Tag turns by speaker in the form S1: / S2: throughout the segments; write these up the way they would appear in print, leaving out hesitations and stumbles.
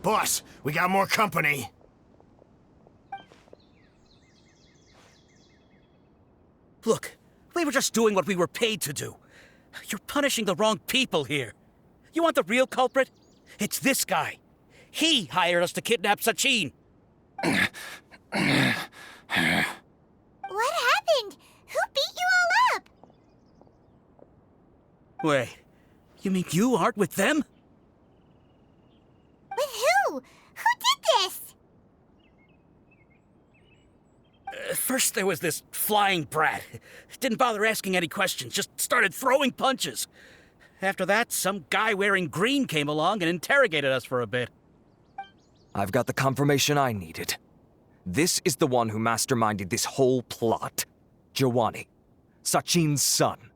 S1: Boss, we got more company.
S2: Look, we were just doing what we were paid to do. You're punishing the wrong people here. You want the real culprit? It's this guy. He hired us to kidnap Sachin.
S3: What happened? Who beat you all up?
S2: Wait, you mean you aren't with them?
S3: With who? Who did this?
S2: First there was this flying brat. Didn't bother asking any questions, just started throwing punches. After that, some guy wearing green came along and interrogated us for a bit.
S4: I've got the confirmation I needed. This is the one who masterminded this whole plot. Jawani, Sachin's son.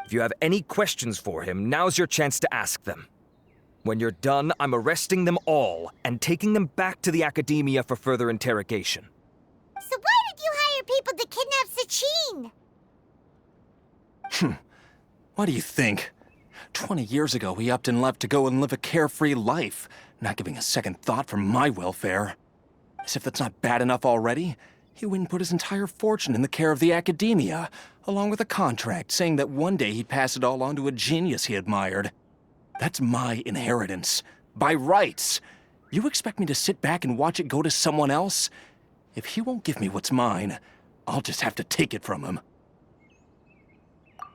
S4: If you have any questions for him, now's your chance to ask them. When you're done, I'm arresting them all and taking them back to the academia for further interrogation.
S3: So why did you hire people to kidnap Sachin?
S5: What do you think? 20 years ago, he upped and left to go and live a carefree life, not giving a second thought for my welfare. As if that's not bad enough already, he went and put his entire fortune in the care of the academia, along with a contract saying that one day he'd pass it all on to a genius he admired. That's my inheritance, by rights. You expect me to sit back and watch it go to someone else? If he won't give me what's mine, I'll just have to take it from him.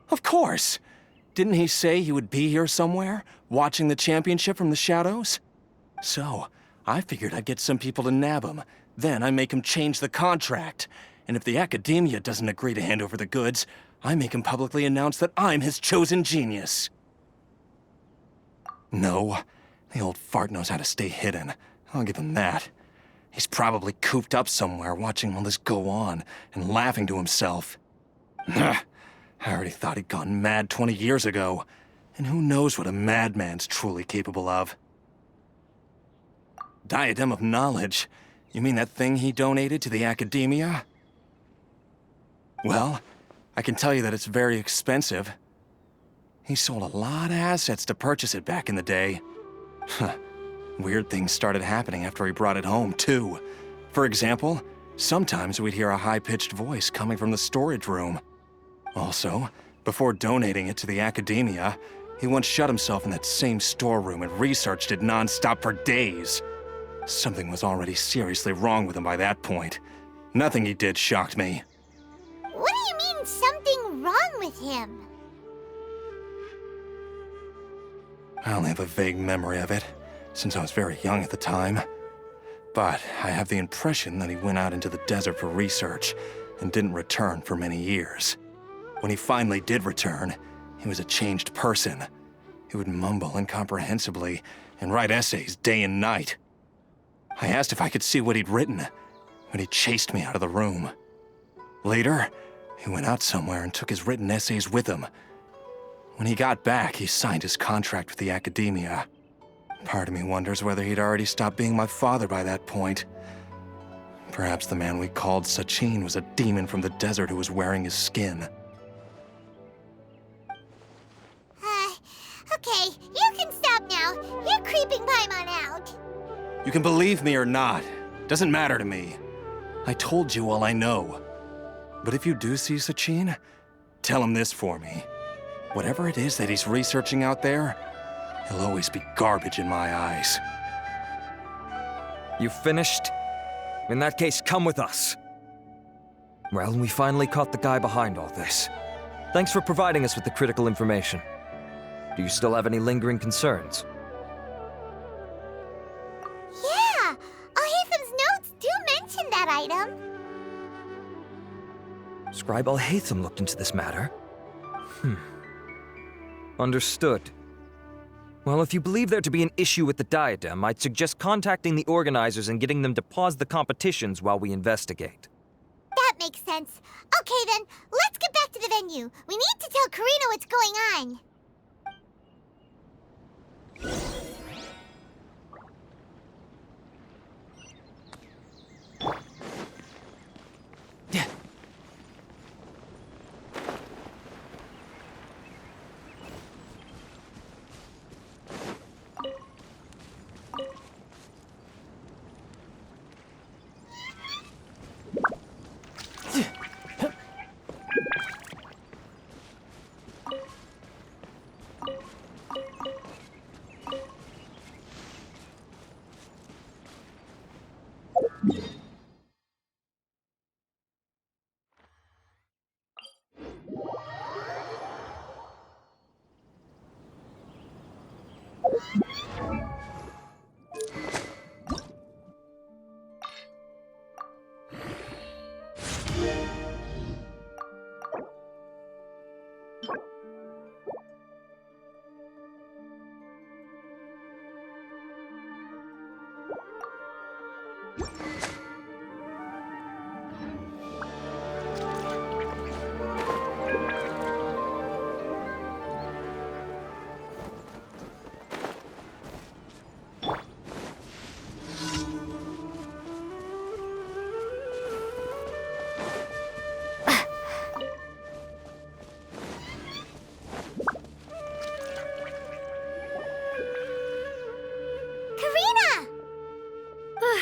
S5: Of course! Didn't he say he would be here somewhere, watching the championship from the shadows? So, I figured I'd get some people to nab him. Then I make him change the contract. And if the academia doesn't agree to hand over the goods, I make him publicly announce that I'm his chosen genius. No, the old fart knows how to stay hidden. I'll give him that. He's probably cooped up somewhere watching all this go on and laughing to himself. I already thought he'd gone mad 20 years ago. And who knows what a madman's truly capable of. Diadem of Knowledge? You mean that thing he donated to the academia? Well, I can tell you that it's very expensive. He sold a lot of assets to purchase it back in the day. Weird things started happening after he brought it home, too. For example, sometimes we'd hear a high-pitched voice coming from the storage room. Also, before donating it to the academia, he once shut himself in that same storeroom and researched it non-stop for days. Something was already seriously wrong with him by that point. Nothing he did shocked me.
S3: What do you mean, something wrong with him?
S5: I only have a vague memory of it, since I was very young at the time. But I have the impression that he went out into the desert for research and didn't return for many years. When he finally did return, he was a changed person. He would mumble incomprehensibly and write essays day and night. I asked if I could see what he'd written, but he chased me out of the room. Later, he went out somewhere and took his written essays with him. When he got back, he signed his contract with the academia. Part of me wonders whether he'd already stopped being my father by that point. Perhaps the man we called Sachin was a demon from the desert who was wearing his skin.
S3: Okay, you can stop now. You're creeping Paimon out.
S5: You can believe me or not. Doesn't matter to me. I told you all I know. But if you do see Sachin, tell him this for me. Whatever it is that he's researching out there, he'll always be garbage in my eyes.
S4: You finished? In that case, come with us. Well, we finally caught the guy behind all this. Thanks for providing us with the critical information. Do you still have any lingering concerns?
S3: Yeah, Al-Haytham's notes do mention that item.
S4: Scribe Al-Haytham looked into this matter. Understood. Well, if you believe there to be an issue with the diadem, I'd suggest contacting the organizers and getting them to pause the competitions while we investigate.
S3: That makes sense. Okay then, let's get back to the venue. We need to tell Karina what's going on.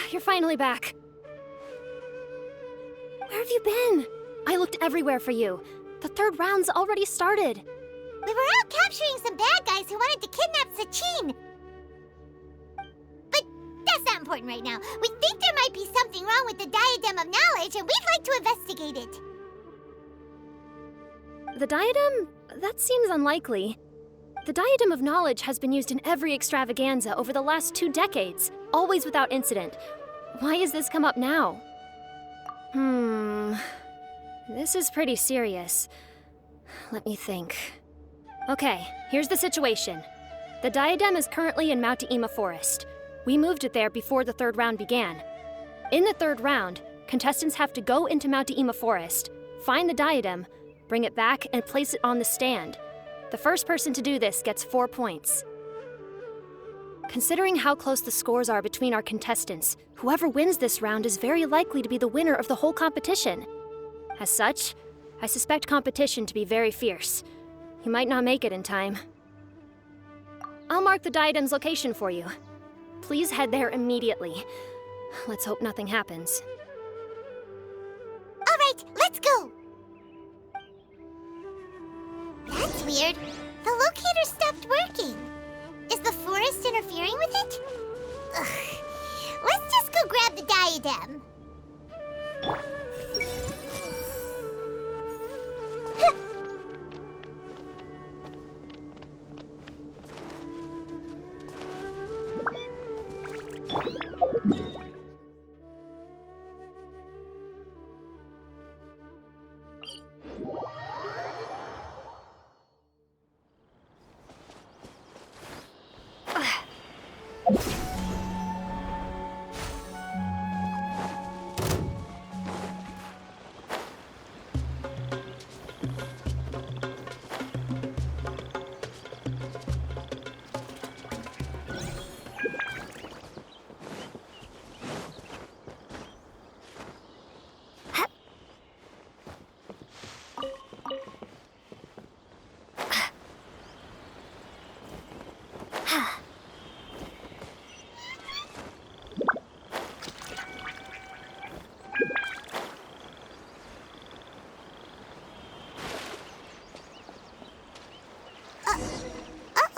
S6: You're finally back. Where have you been? I looked everywhere for you. The third round's already started.
S3: We were out capturing some bad guys who wanted to kidnap Sachin. But that's not important right now. We think there might be something wrong with the Diadem of Knowledge, and we'd like to investigate it.
S6: The diadem? That seems unlikely. The Diadem of Knowledge has been used in every extravaganza over the last 2 decades, always without incident. Why has this come up now? This is pretty serious. Let me think. Okay, here's the situation. The Diadem is currently in Mount Ima Forest. We moved it there before the third round began. In the third round, contestants have to go into Mount Ima Forest, find the Diadem, bring it back, and place it on the stand. The first person to do this gets 4 points. Considering how close the scores are between our contestants, whoever wins this round is very likely to be the winner of the whole competition. As such, I suspect competition to be very fierce. You might not make it in time. I'll mark the Diadem's location for you. Please head there immediately. Let's hope nothing happens.
S3: All right, let's go. That's weird. The locator stopped working. Is the forest interfering with it? Ugh. Let's just go grab the diadem.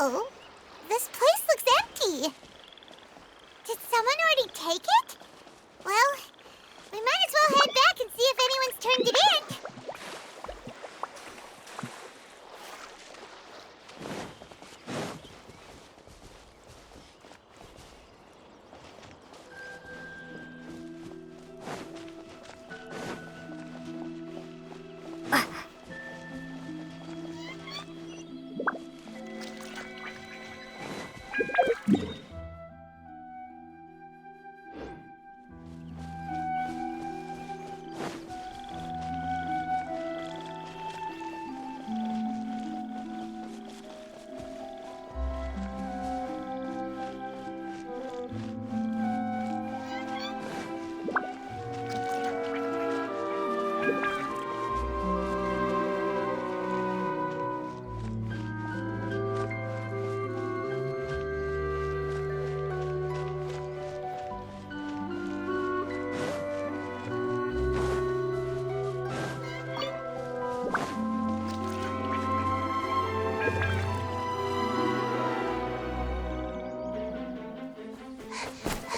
S3: Uh-oh. This place looks empty. Did someone already take it? Well, we might as well head back and see if anyone's turned it in.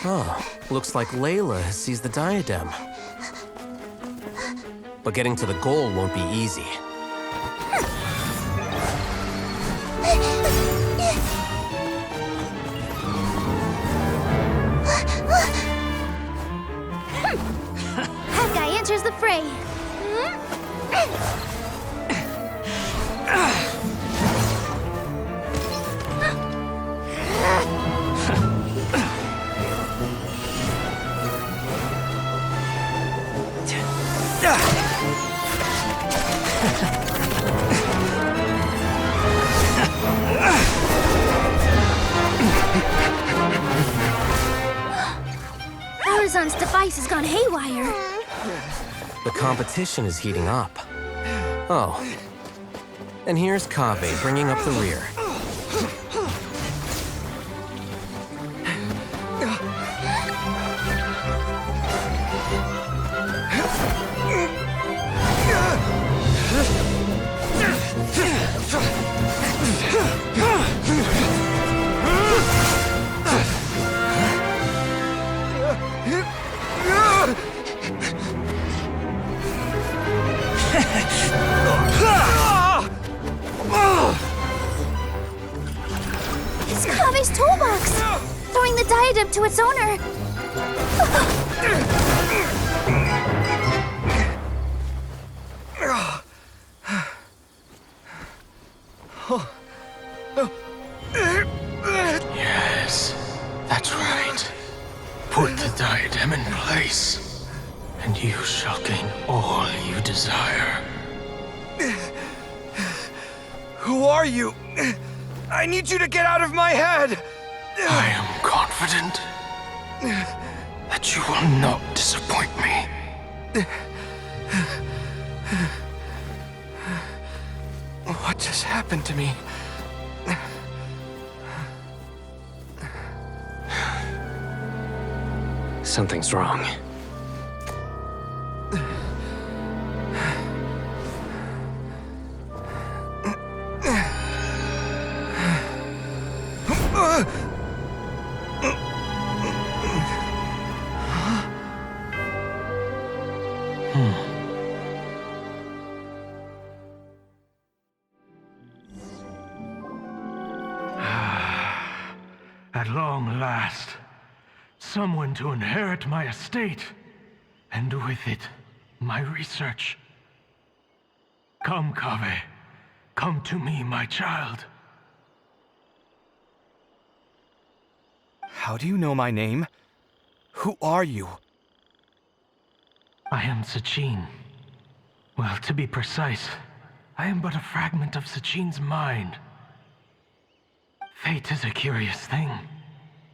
S7: Oh, looks like Layla has seized the diadem. But getting to the goal won't be easy.
S8: Darshan's device has gone haywire.
S7: The competition is heating up. Oh. And here's Kaveh bringing up the rear.
S8: It's Kaveh's toolbox! Throwing the diadem to its owner!
S9: Yes, that's right. Put the diadem in place, and you shall gain all you desire.
S1: Who are you? I need you to get out of my head!
S9: I am confident that you will not disappoint me.
S1: What just happened to me?
S7: Something's wrong.
S9: At long last, someone to inherit my estate, and with it, my research. Come, Kaveh. Come to me, my child.
S1: How do you know my name? Who are you?
S9: I am Sachin. Well, to be precise, I am but a fragment of Sachin's mind. Fate is a curious thing.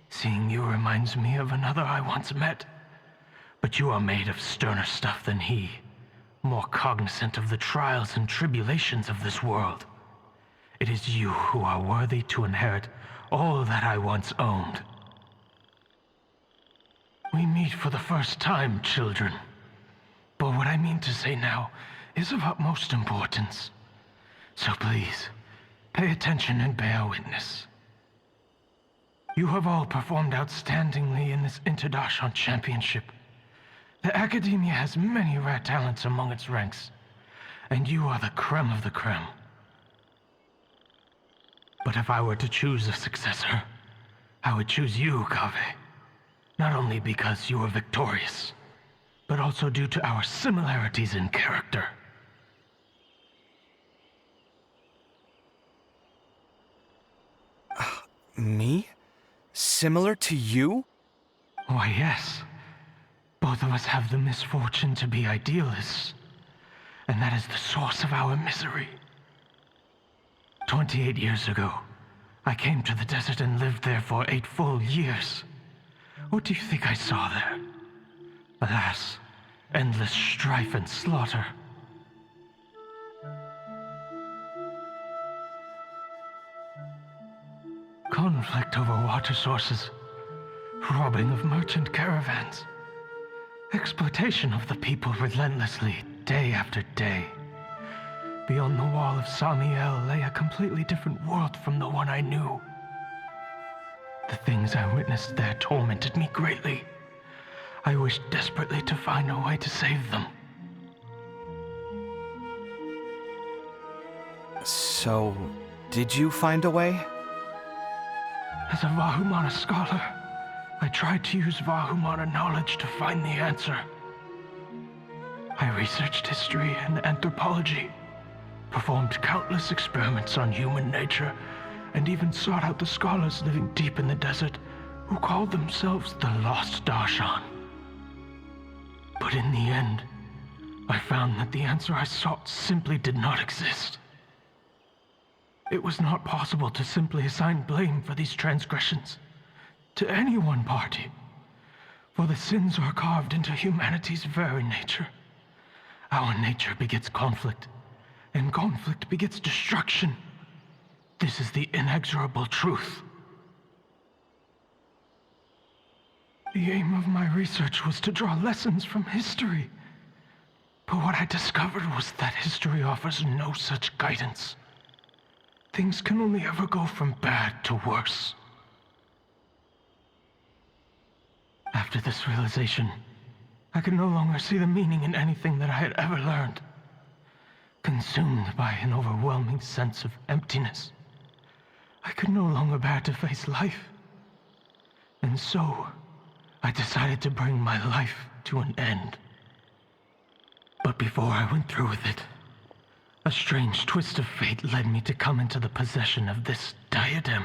S9: Seeing you reminds me of another I once met. But you are made of sterner stuff than he, more cognizant of the trials and tribulations of this world. It is you who are worthy to inherit all that I once owned. We meet for the first time, children. But what I mean to say now is of utmost importance. So please, pay attention and bear witness. You have all performed outstandingly in this Inter-Darshan Championship. The Academia has many rare talents among its ranks, and you are the creme of the creme. But if I were to choose a successor, I would choose you, Kaveh. Not only because you were victorious, but also due to our similarities in character.
S1: Me? Similar to you?
S9: Why, yes. Both of us have the misfortune to be idealists, and that is the source of our misery. 28 years ago, I came to the desert and lived there for 8 full years. What do you think I saw there? Alas, endless strife and slaughter. Conflict over water sources, robbing of merchant caravans, exploitation of the people relentlessly, day after day. Beyond the wall of Samiel lay a completely different world from the one I knew. The things I witnessed there tormented me greatly. I wished desperately to find a way to save them.
S1: So, did you find a way?
S9: As a Vahumana scholar, I tried to use Vahumana knowledge to find the answer. I researched history and anthropology, performed countless experiments on human nature, and even sought out the scholars living deep in the desert who called themselves the Lost Darshan. But in the end, I found that the answer I sought simply did not exist. It was not possible to simply assign blame for these transgressions to any one party, For the sins are carved into humanity's very nature. Our nature begets conflict, and conflict begets destruction. This is the inexorable truth. The aim of my research was to draw lessons from history. But what I discovered was that history offers no such guidance. Things can only ever go from bad to worse. After this realization, I could no longer see the meaning in anything that I had ever learned. Consumed by an overwhelming sense of emptiness, I could no longer bear to face life. And so, I decided to bring my life to an end. But before I went through with it, a strange twist of fate led me to come into the possession of this diadem,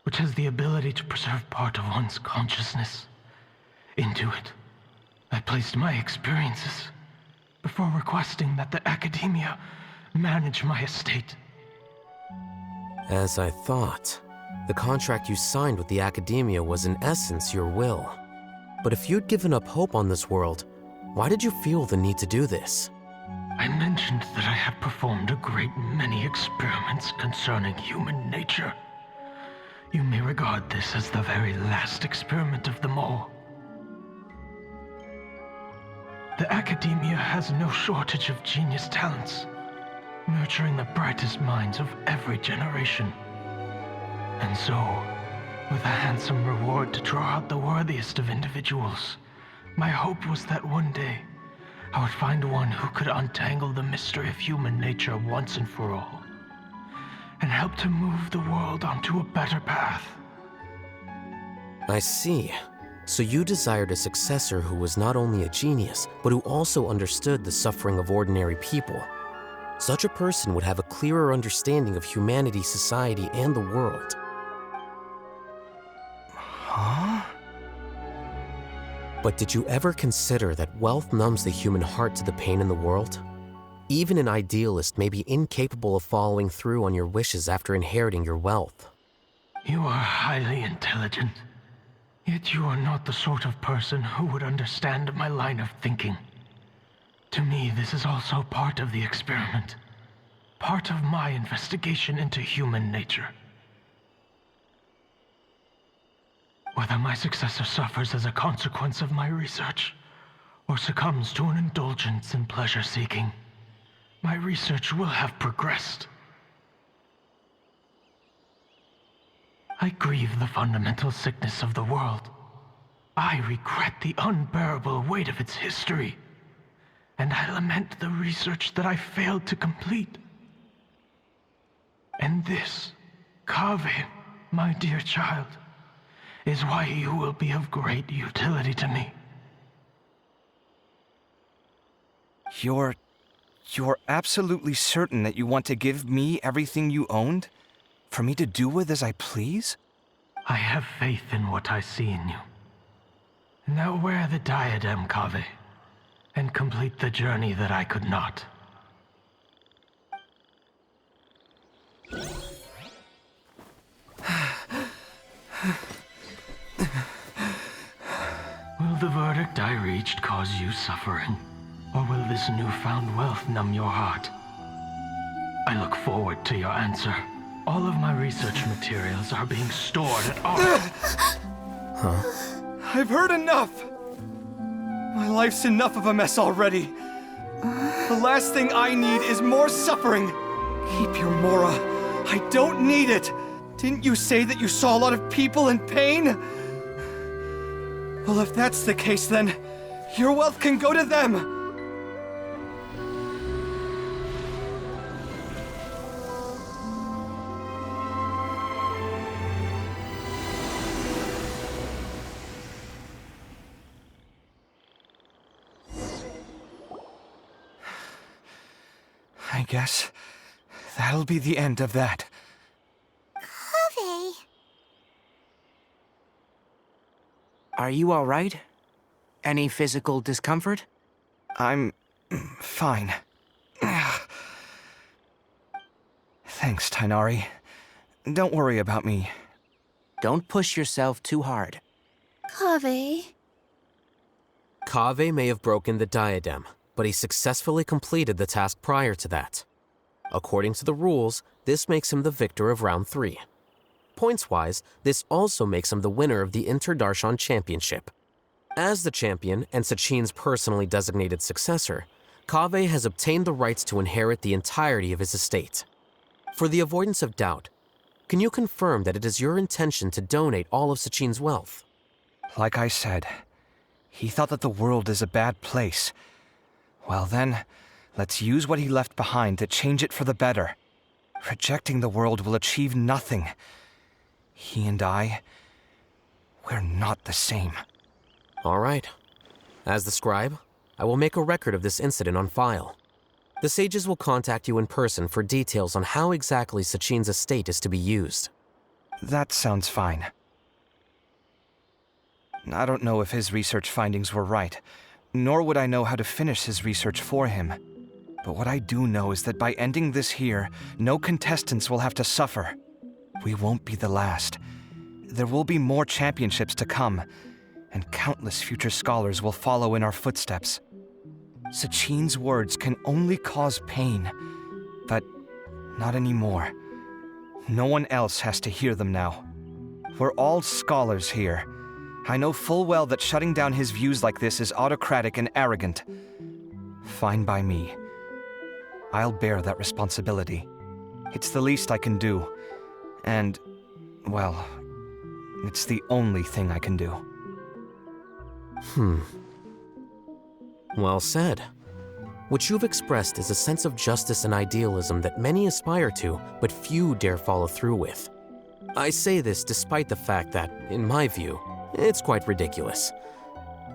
S9: which has the ability to preserve part of one's consciousness. Into it, I placed my experiences before requesting that the Academia manage my estate.
S7: As I thought, the contract you signed with the Academia was in essence your will. But if you'd given up hope on this world, why did you feel the need to do this?
S9: I mentioned that I had performed a great many experiments concerning human nature. You may regard this as the very last experiment of them all. The Academia has no shortage of genius talents, nurturing the brightest minds of every generation. And so, with a handsome reward to draw out the worthiest of individuals, my hope was that one day, I would find one who could untangle the mystery of human nature once and for all, and help to move the world onto a better path.
S7: I see. So you desired a successor who was not only a genius, but who also understood the suffering of ordinary people. Such a person would have a clearer understanding of humanity, society, and the world.
S4: Huh?
S7: But did you ever consider that wealth numbs the human heart to the pain in the world? Even an idealist may be incapable of following through on your wishes after inheriting your wealth.
S9: You are highly intelligent, yet you are not the sort of person who would understand my line of thinking. To me, this is also part of the experiment, part of my investigation into human nature. Whether my successor suffers as a consequence of my research, or succumbs to an indulgence in pleasure-seeking, my research will have progressed. I grieve the fundamental sickness of the world. I regret the unbearable weight of its history. And I lament the research that I failed to complete. And this, Kaveh, my dear child, is why you will be of great utility to me.
S1: You're absolutely certain that you want to give me everything you owned? For me to do with as I please?
S9: I have faith in what I see in you. Now wear the diadem, Kaveh, and complete the journey that I could not. Will the verdict I reached cause you suffering? Or will this newfound wealth numb your heart? I look forward to your answer. All of my research materials are being stored at our...
S1: I've heard enough! My life's enough of a mess already. The last thing I need is more suffering. Keep your Mora. I don't need it. Didn't you say that you saw a lot of people in pain? Well, if that's the case, then your wealth can go to them. I guess that'll be the end of that.
S3: Kaveh.
S10: Are you all right? Any physical discomfort?
S1: I'm fine. Thanks, Tainari. Don't worry about me.
S10: Don't push yourself too hard.
S8: Kaveh,
S7: Kaveh may have broken the diadem, but he successfully completed the task prior to that. According to the rules, this makes him the victor of round 3. Points-wise, this also makes him the winner of the Inter-Darshan Championship. As the champion and Sachin's personally designated successor, Kaveh has obtained the rights to inherit the entirety of his estate. For the avoidance of doubt, can you confirm that it is your intention to donate all of Sachin's wealth?
S1: Like I said, he thought that the world is a bad place. Well then, let's use what he left behind to change it for the better. Rejecting the world will achieve nothing. He and I, we're not the same.
S7: All right. As the scribe, I will make a record of this incident on file. The sages will contact you in person for details on how exactly Sachin's estate is to be used.
S1: That sounds fine. I don't know if his research findings were right, nor would I know how to finish his research for him. But what I do know is that by ending this here, no contestants will have to suffer. We won't be the last. There will be more championships to come, and countless future scholars will follow in our footsteps. Sachin's words can only cause pain, but not anymore. No one else has to hear them now. We're all scholars here. I know full well that shutting down his views like this is autocratic and arrogant. Fine by me. I'll bear that responsibility. It's the least I can do. And, well, it's the only thing I can do.
S7: Well said. What you've expressed is a sense of justice and idealism that many aspire to, but few dare follow through with. I say this despite the fact that, in my view, it's quite ridiculous.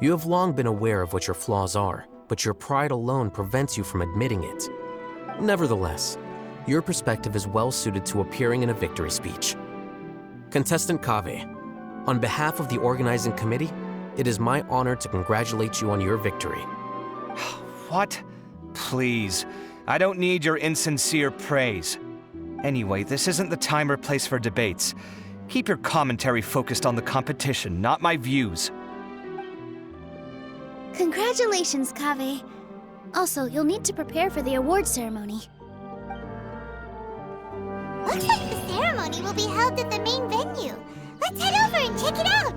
S7: You have long been aware of what your flaws are, but your pride alone prevents you from admitting it. Nevertheless, your perspective is well suited to appearing in a victory speech. Contestant Kaveh, on behalf of the organizing committee, it is my honor to congratulate you on your victory.
S1: What? Please. I don't need your insincere praise. Anyway, this isn't the time or place for debates. Keep your commentary focused on the competition, not my views.
S8: Congratulations, Kaveh. Also, you'll need to prepare for the award ceremony.
S3: Looks like the ceremony will be held at the main venue. Let's head over and check it out.